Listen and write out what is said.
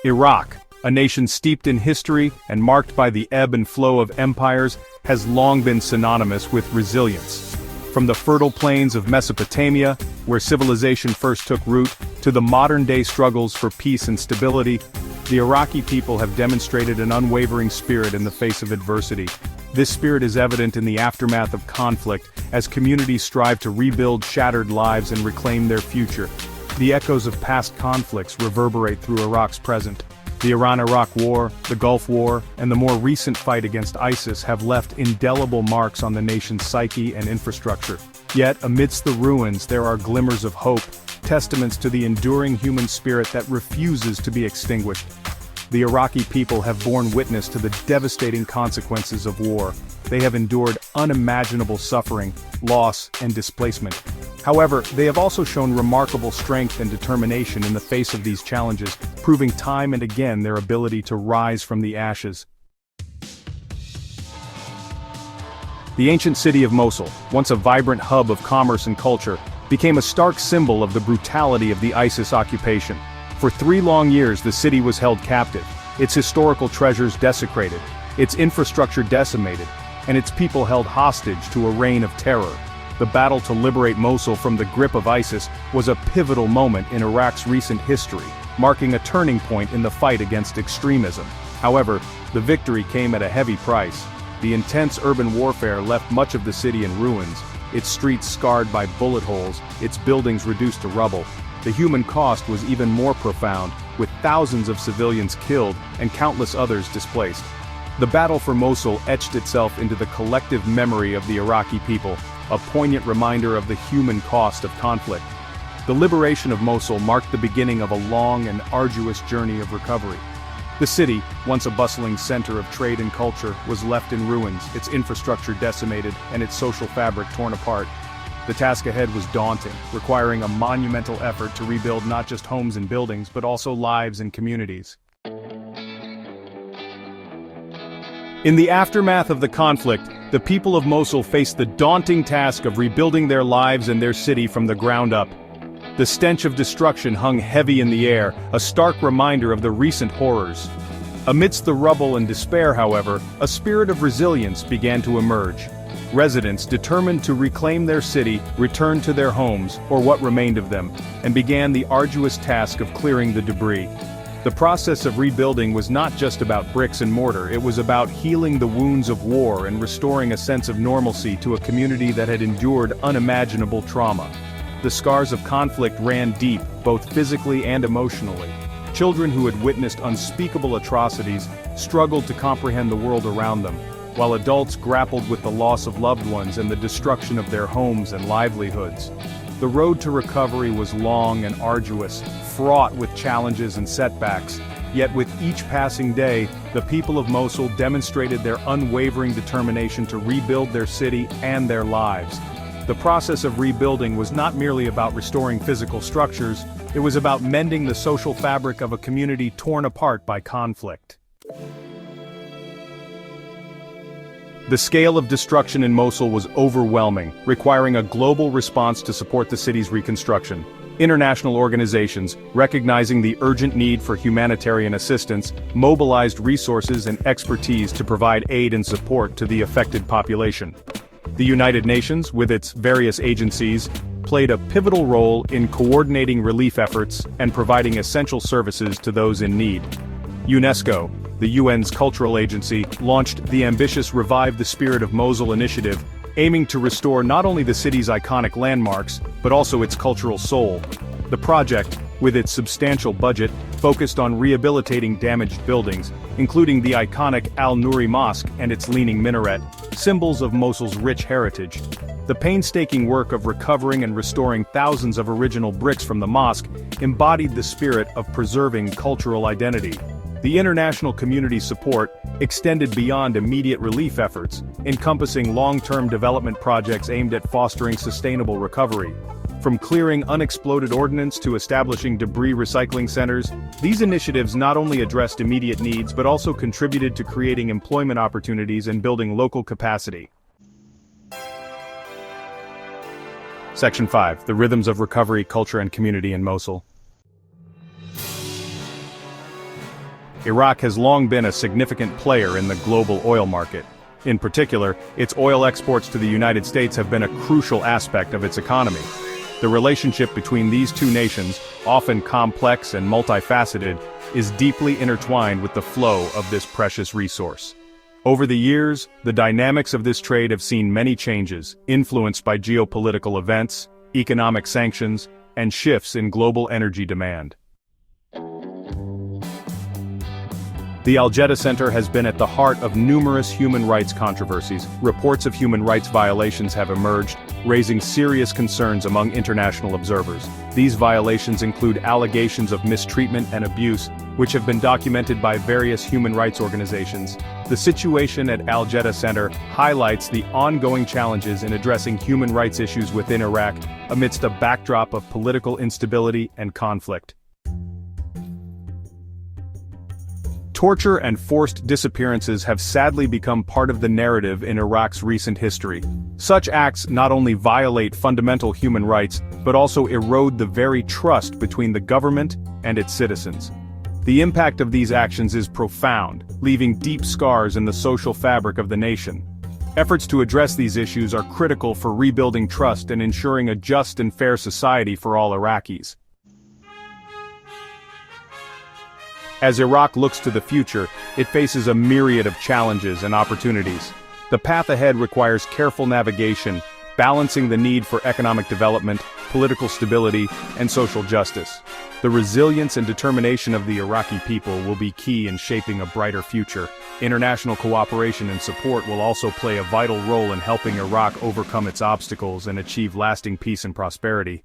Iraq, a nation steeped in history and marked by the ebb and flow of empires, has long been synonymous with resilience. From the fertile plains of Mesopotamia, where civilization first took root, to the modern-day struggles for peace and stability, the Iraqi people have demonstrated an unwavering spirit in the face of adversity. This spirit is evident in the aftermath of conflict, as communities strive to rebuild shattered lives and reclaim their future. The echoes of past conflicts reverberate through Iraq's present. The Iran-Iraq War, the Gulf War, and the more recent fight against ISIS have left indelible marks on the nation's psyche and infrastructure. Yet, amidst the ruins, there are glimmers of hope, testaments to the enduring human spirit that refuses to be extinguished. The Iraqi people have borne witness to the devastating consequences of war. They have endured unimaginable suffering, loss, and displacement. However, they have also shown remarkable strength and determination in the face of these challenges, proving time and again their ability to rise from the ashes. The ancient city of Mosul, once a vibrant hub of commerce and culture, became a stark symbol of the brutality of the ISIS occupation. For 3 long years the city was held captive, its historical treasures desecrated, its infrastructure decimated, and its people held hostage to a reign of terror. The battle to liberate Mosul from the grip of ISIS was a pivotal moment in Iraq's recent history, marking a turning point in the fight against extremism. However, the victory came at a heavy price. The intense urban warfare left much of the city in ruins, its streets scarred by bullet holes, its buildings reduced to rubble. The human cost was even more profound, with thousands of civilians killed and countless others displaced. The battle for Mosul etched itself into the collective memory of the Iraqi people, a poignant reminder of the human cost of conflict. The liberation of Mosul marked the beginning of a long and arduous journey of recovery. The city, once a bustling center of trade and culture, was left in ruins, its infrastructure decimated, and its social fabric torn apart. The task ahead was daunting, requiring a monumental effort to rebuild not just homes and buildings, but also lives and communities. In the aftermath of the conflict, the people of Mosul faced the daunting task of rebuilding their lives and their city from the ground up. The stench of destruction hung heavy in the air, a stark reminder of the recent horrors. Amidst the rubble and despair, however, a spirit of resilience began to emerge. Residents, determined to reclaim their city, returned to their homes, or what remained of them, and began the arduous task of clearing the debris. The process of rebuilding was not just about bricks and mortar, it was about healing the wounds of war and restoring a sense of normalcy to a community that had endured unimaginable trauma. The scars of conflict ran deep, both physically and emotionally. Children who had witnessed unspeakable atrocities struggled to comprehend the world around them, while adults grappled with the loss of loved ones and the destruction of their homes and livelihoods. The road to recovery was long and arduous, fraught with challenges and setbacks. Yet with each passing day, the people of Mosul demonstrated their unwavering determination to rebuild their city and their lives. The process of rebuilding was not merely about restoring physical structures, it was about mending the social fabric of a community torn apart by conflict. The scale of destruction in Mosul was overwhelming, requiring a global response to support the city's reconstruction. International organizations, recognizing the urgent need for humanitarian assistance, mobilized resources and expertise to provide aid and support to the affected population. The United Nations, with its various agencies, played a pivotal role in coordinating relief efforts and providing essential services to those in need. UNESCO, the UN's cultural agency, launched the ambitious Revive the Spirit of Mosul initiative, aiming to restore not only the city's iconic landmarks, but also its cultural soul. The project, with its substantial budget, focused on rehabilitating damaged buildings, including the iconic Al-Nouri Mosque and its leaning minaret, symbols of Mosul's rich heritage. The painstaking work of recovering and restoring thousands of original bricks from the mosque embodied the spirit of preserving cultural identity. The international community's support extended beyond immediate relief efforts, encompassing long-term development projects aimed at fostering sustainable recovery. From clearing unexploded ordnance to establishing debris recycling centers, these initiatives not only addressed immediate needs but also contributed to creating employment opportunities and building local capacity. Section 5. The Rhythms of Recovery, Culture and Community in Mosul. Iraq has long been a significant player in the global oil market. In particular, its oil exports to the United States have been a crucial aspect of its economy. The relationship between these two nations, often complex and multifaceted, is deeply intertwined with the flow of this precious resource. Over the years, the dynamics of this trade have seen many changes, influenced by geopolitical events, economic sanctions, and shifts in global energy demand. The Al-Jed'ah Centre has been at the heart of numerous human rights controversies. Reports of human rights violations have emerged, raising serious concerns among international observers. These violations include allegations of mistreatment and abuse, which have been documented by various human rights organizations. The situation at Al-Jed'ah Centre highlights the ongoing challenges in addressing human rights issues within Iraq amidst a backdrop of political instability and conflict. Torture and forced disappearances have sadly become part of the narrative in Iraq's recent history. Such acts not only violate fundamental human rights, but also erode the very trust between the government and its citizens. The impact of these actions is profound, leaving deep scars in the social fabric of the nation. Efforts to address these issues are critical for rebuilding trust and ensuring a just and fair society for all Iraqis. As Iraq looks to the future, it faces a myriad of challenges and opportunities. The path ahead requires careful navigation, balancing the need for economic development, political stability, and social justice. The resilience and determination of the Iraqi people will be key in shaping a brighter future. International cooperation and support will also play a vital role in helping Iraq overcome its obstacles and achieve lasting peace and prosperity.